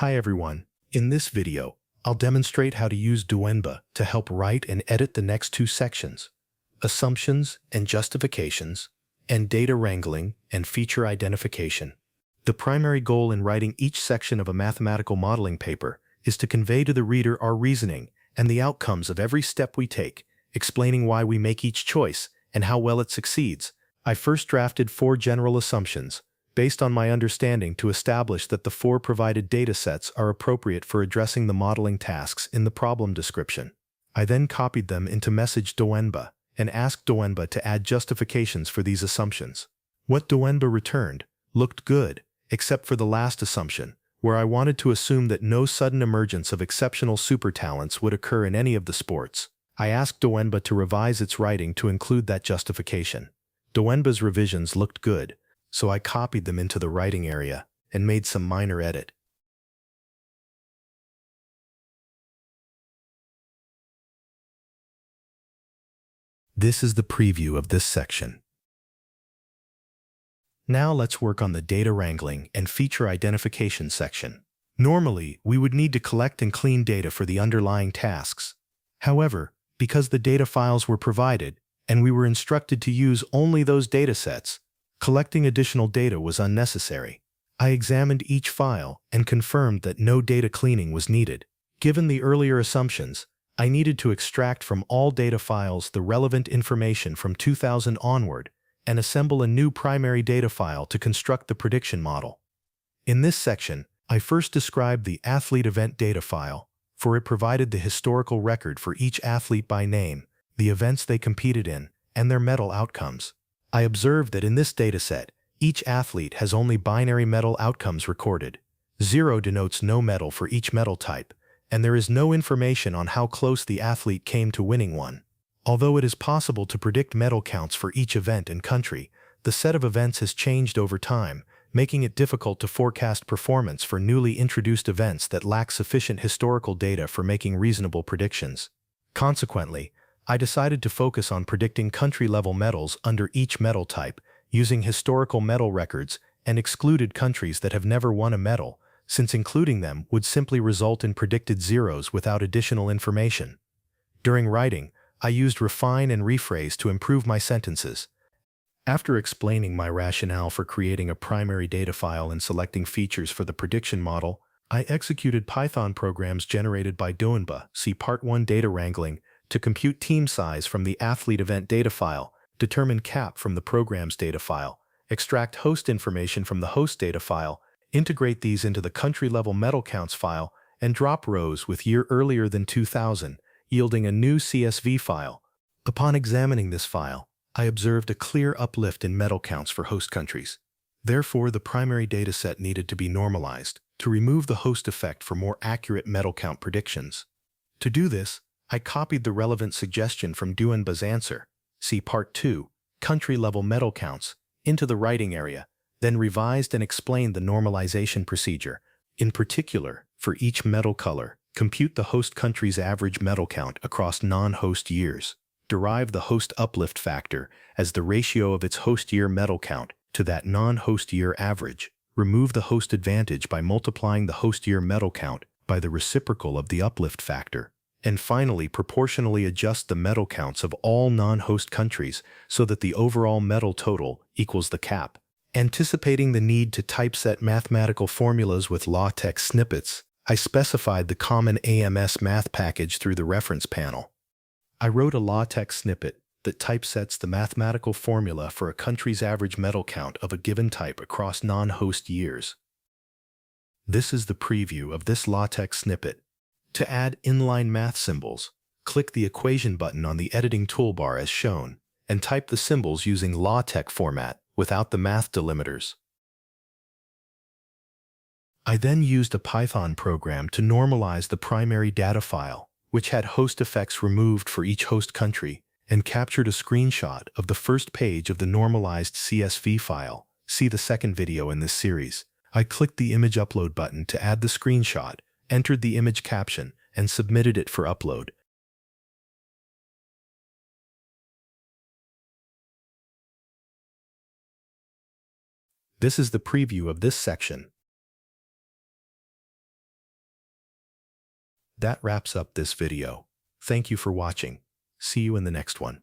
Hi everyone. In this video, I'll demonstrate how to use Doenba to help write and edit the next two sections: assumptions and justifications, and data wrangling and feature identification. The primary goal in writing each section of a mathematical modeling paper is to convey to the reader our reasoning and the outcomes of every step we take, explaining why we make each choice and how well it succeeds. I first drafted 4 general assumptions, based on my understanding, to establish that the 4 provided datasets are appropriate for addressing the modeling tasks in the problem description. I then copied them into message Doenba and asked Doenba to add justifications for these assumptions. What Doenba returned looked good, except for the last assumption, where I wanted to assume that no sudden emergence of exceptional super talents would occur in any of the sports. I asked Doenba to revise its writing to include that justification. Doenba's revisions looked good, so I copied them into the writing area and made some minor edit. This is the preview of this section. Now let's work on the data wrangling and feature identification section. Normally, we would need to collect and clean data for the underlying tasks. However, because the data files were provided and we were instructed to use only those datasets, collecting additional data was unnecessary. I examined each file and confirmed that no data cleaning was needed. Given the earlier assumptions, I needed to extract from all data files the relevant information from 2000 onward and assemble a new primary data file to construct the prediction model. In this section, I first described the athlete event data file, for it provided the historical record for each athlete by name, the events they competed in, and their medal outcomes. I observed that in this dataset, each athlete has only binary medal outcomes recorded. 0 denotes no medal for each medal type, and there is no information on how close the athlete came to winning one. Although it is possible to predict medal counts for each event and country, the set of events has changed over time, making it difficult to forecast performance for newly introduced events that lack sufficient historical data for making reasonable predictions. Consequently, I decided to focus on predicting country-level medals under each medal type, using historical medal records, and excluded countries that have never won a medal, since including them would simply result in predicted zeros without additional information. During writing, I used refine and rephrase to improve my sentences. After explaining my rationale for creating a primary data file and selecting features for the prediction model, I executed Python programs generated by Doenba, see Part 1 data wrangling, to compute team size from the athlete event data file, determine cap from the program's data file, extract host information from the host data file, integrate these into the country-level medal counts file, and drop rows with year earlier than 2000, yielding a new CSV file. Upon examining this file, I observed a clear uplift in medal counts for host countries. Therefore, the primary dataset needed to be normalized to remove the host effect for more accurate medal count predictions. To do this, I copied the relevant suggestion from Doenba's answer, see Part 2, country-level medal counts, into the writing area, then revised and explained the normalization procedure. In particular, for each medal color, compute the host country's average medal count across non-host years. Derive the host uplift factor as the ratio of its host year medal count to that non-host year average. Remove the host advantage by multiplying the host year medal count by the reciprocal of the uplift factor. And finally, proportionally adjust the medal counts of all non-host countries so that the overall medal total equals the cap. Anticipating the need to typeset mathematical formulas with LaTeX snippets, I specified the common AMS math package through the reference panel. I wrote a LaTeX snippet that typesets the mathematical formula for a country's average medal count of a given type across non-host years. This is the preview of this LaTeX snippet. To add inline math symbols, click the equation button on the editing toolbar as shown, and type the symbols using LaTeX format without the math delimiters. I then used a Python program to normalize the primary data file, which had host effects removed for each host country, and captured a screenshot of the first page of the normalized CSV file. See the second video in this series. I clicked the image upload button to add the screenshot, entered the image caption, and submitted it for upload. This is the preview of this section. That wraps up this video. Thank you for watching. See you in the next one.